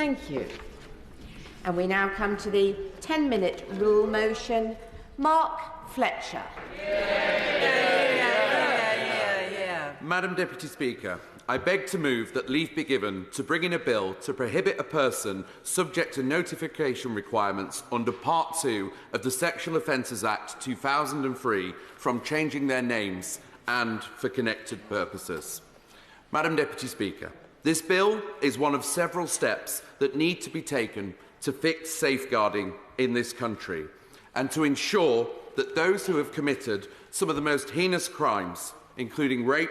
Thank you. And we now come to the 10-minute rule motion. Mark Fletcher. Madam Deputy Speaker, I beg to move that leave be given to bring in a bill to prohibit a person subject to notification requirements under Part 2 of the Sexual Offences Act 2003 from changing their names and for connected purposes. Madam Deputy Speaker, this bill is one of several steps that need to be taken to fix safeguarding in this country and to ensure that those who have committed some of the most heinous crimes, including rape,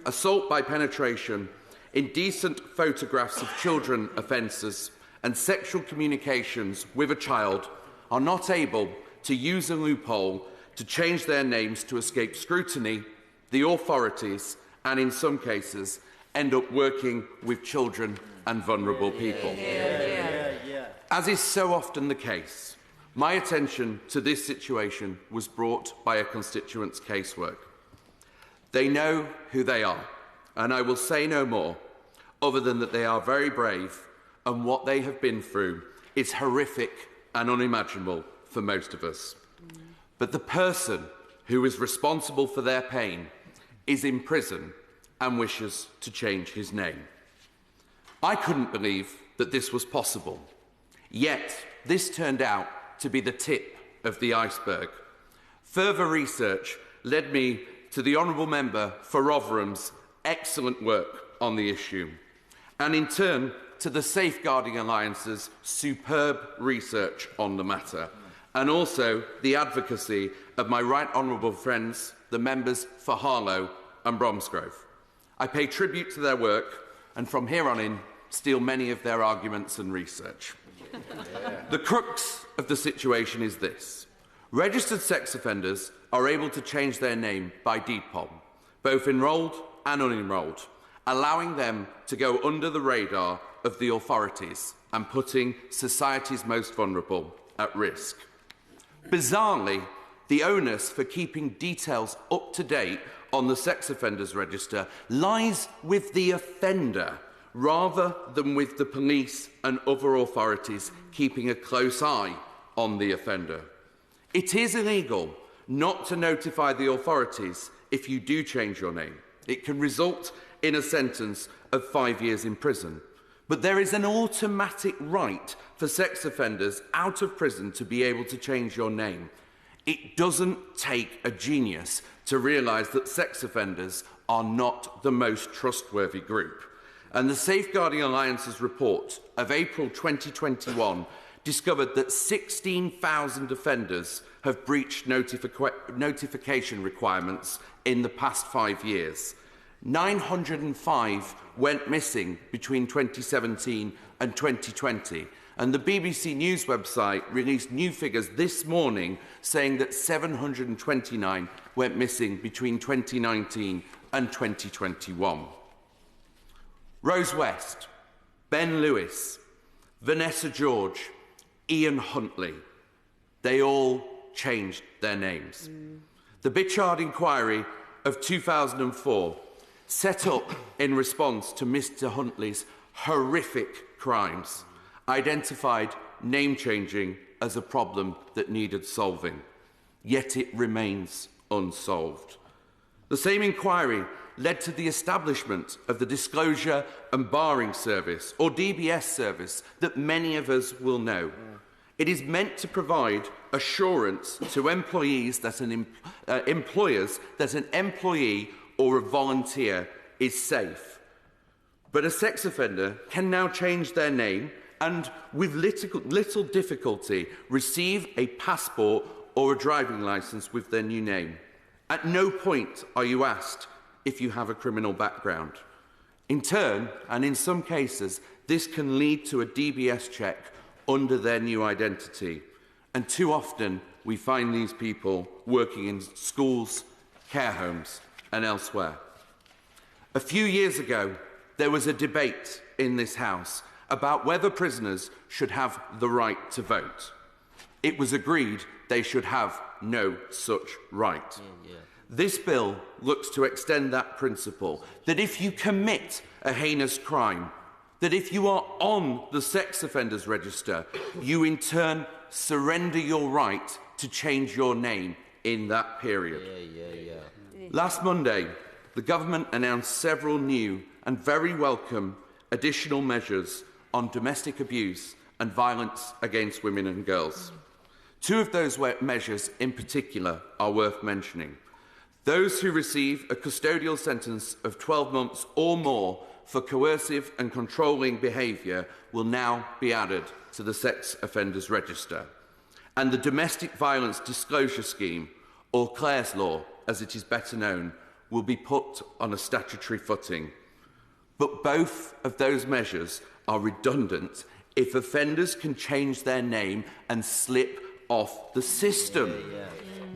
assault by penetration, indecent photographs of children offences and sexual communications with a child, are not able to use a loophole to change their names to escape scrutiny, the authorities, and in some cases end up working with children and vulnerable people. As is so often the case, my attention to this situation was brought by a constituent's casework. They know who they are, and I will say no more, other than that they are very brave, and what they have been through is horrific and unimaginable for most of us. But the person who is responsible for their pain is in prison and wishes to change his name. I couldn't believe that this was possible, yet this turned out to be the tip of the iceberg. Further research led me to the Honourable Member for Rotherham's excellent work on the issue, and in turn to the Safeguarding Alliance's superb research on the matter, and also the advocacy of my right honourable friends, the members for Harlow and Bromsgrove. I pay tribute to their work, and from here on in, steal many of their arguments and research. The crux of the situation is this. Registered sex offenders are able to change their name by deed poll, both enrolled and unenrolled, allowing them to go under the radar of the authorities and putting society's most vulnerable at risk. Bizarrely, the onus for keeping details up to date on the sex offenders register lies with the offender rather than with the police and other authorities keeping a close eye on the offender. It is illegal not to notify the authorities if you do change your name. It can result in a sentence of 5 years in prison. But there is an automatic right for sex offenders out of prison to be able to change your name. It doesn't take a genius to realise that sex offenders are not the most trustworthy group. And the Safeguarding Alliance's report of April 2021 discovered that 16,000 offenders have breached notification requirements in the past 5 years. 905 went missing between 2017 and 2020. And the BBC News website released new figures this morning saying that 729 went missing between 2019 and 2021. Rose West, Ben Lewis, Vanessa George, Ian Huntley, they all changed their names. The Bichard inquiry of 2004, set up in response to Mr. Huntley's horrific crimes, identified name changing as a problem that needed solving, yet it remains unsolved. The same inquiry led to the establishment of the Disclosure and Barring Service, or DBS service, that many of us will know. It is meant to provide assurance to employees that employers that an employee or a volunteer is safe. But a sex offender can now change their name and, with little difficulty, receive a passport or a driving licence with their new name. At no point are you asked if you have a criminal background. In turn, and in some cases, this can lead to a DBS check under their new identity. And too often, we find these people working in schools, care homes, and elsewhere. A few years ago, there was a debate in this House about whether prisoners should have the right to vote. It was agreed they should have no such right. This bill looks to extend that principle, that if you commit a heinous crime, that if you are on the sex offenders register, you in turn surrender your right to change your name in that period. Last Monday, the government announced several new and very welcome additional measures on domestic abuse and violence against women and girls. Two of those measures in particular are worth mentioning. Those who receive a custodial sentence of 12 months or more for coercive and controlling behaviour will now be added to the sex offenders register. And the Domestic Violence Disclosure Scheme, or Clare's Law as it is better known, will be put on a statutory footing. But both of those measures are redundant if offenders can change their name and slip off the system.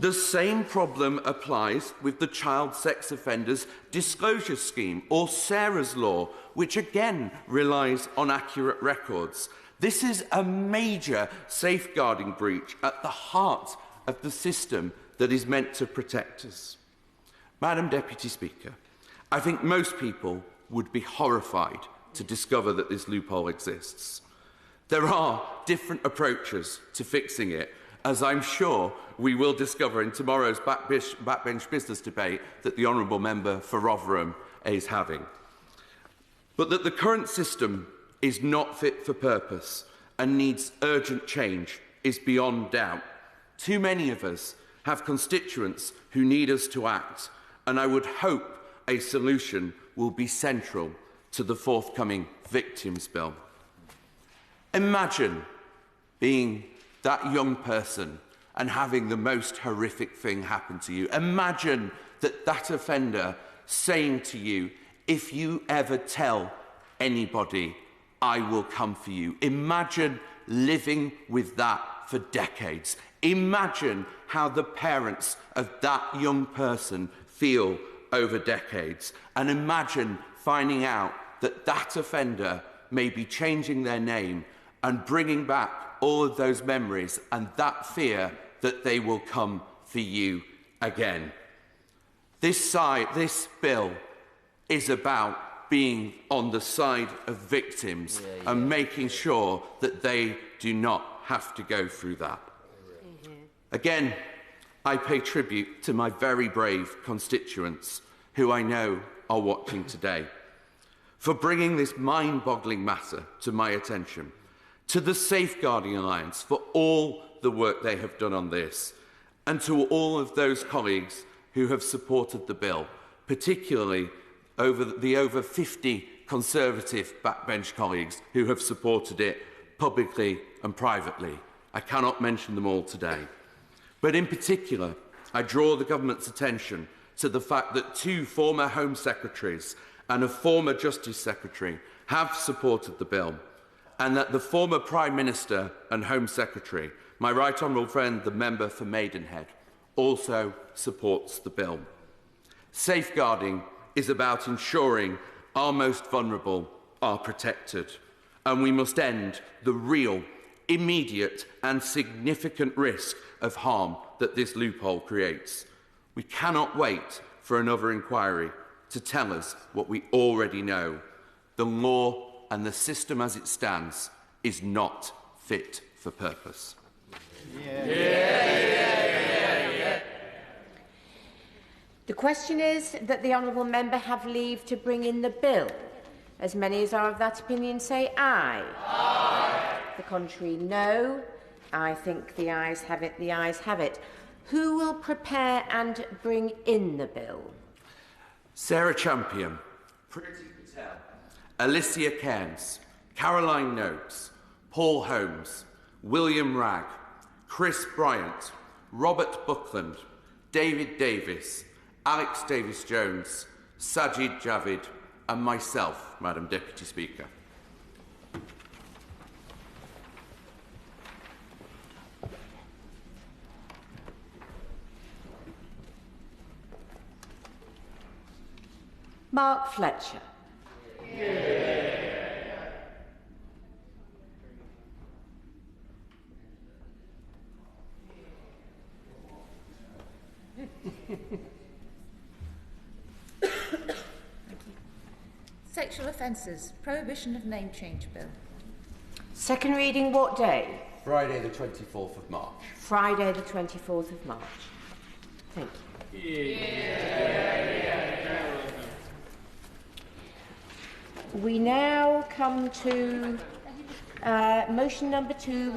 The same problem applies with the Child Sex Offenders Disclosure Scheme, or Sarah's Law, which again relies on accurate records. This is a major safeguarding breach at the heart of the system that is meant to protect us. Madam Deputy Speaker, I think most people would be horrified to discover that this loophole exists. There are different approaches to fixing it, as I'm sure we will discover in tomorrow's backbench business debate that the Honourable Member for Rotherham is having. But that the current system is not fit for purpose and needs urgent change is beyond doubt. Too many of us have constituents who need us to act, and I would hope a solution will be central to the forthcoming Victims Bill. Imagine being that young person and having the most horrific thing happen to you. Imagine that offender saying to you, if you ever tell anybody, I will come for you. Imagine living with that for decades. Imagine how the parents of that young person feel over decades. And imagine finding out that offender may be changing their name and bringing back all of those memories and that fear that they will come for you again. This bill is about being on the side of victims and making sure that they do not have to go through that. Again, I pay tribute to my very brave constituents who I know are watching today for bringing this mind-boggling matter to my attention, to the Safeguarding Alliance for all the work they have done on this, and to all of those colleagues who have supported the bill, particularly the over 50 Conservative backbench colleagues who have supported it publicly and privately. I cannot mention them all today. But in particular, I draw the government's attention to the fact that 2 former Home Secretaries and a former Justice Secretary have supported the bill, and that the former Prime Minister and Home Secretary, my right honourable friend, the member for Maidenhead, also supports the bill. Safeguarding is about ensuring our most vulnerable are protected, and we must end the real, immediate and significant risk of harm that this loophole creates. We cannot wait for another inquiry to tell us what we already know. The law and the system as it stands is not fit for purpose. The question is that the honourable member have leave to bring in the bill. As many as are of that opinion say aye. Aye. The contrary, no. I think the ayes have it, the ayes have it. Who will prepare and bring in the bill? Sarah Champion, Priti Patel, Alicia Cairns, Caroline Noakes, Paul Holmes, William Ragg, Chris Bryant, Robert Buckland, David Davis, Alex Davis-Jones, Sajid Javid, and myself, Madam Deputy Speaker. Mark Fletcher. Sexual Offences, Prohibition of Name Change Bill. Second reading what day? Friday the 24th of March. Friday the 24th of March. Thank you. We now come to motion number 2.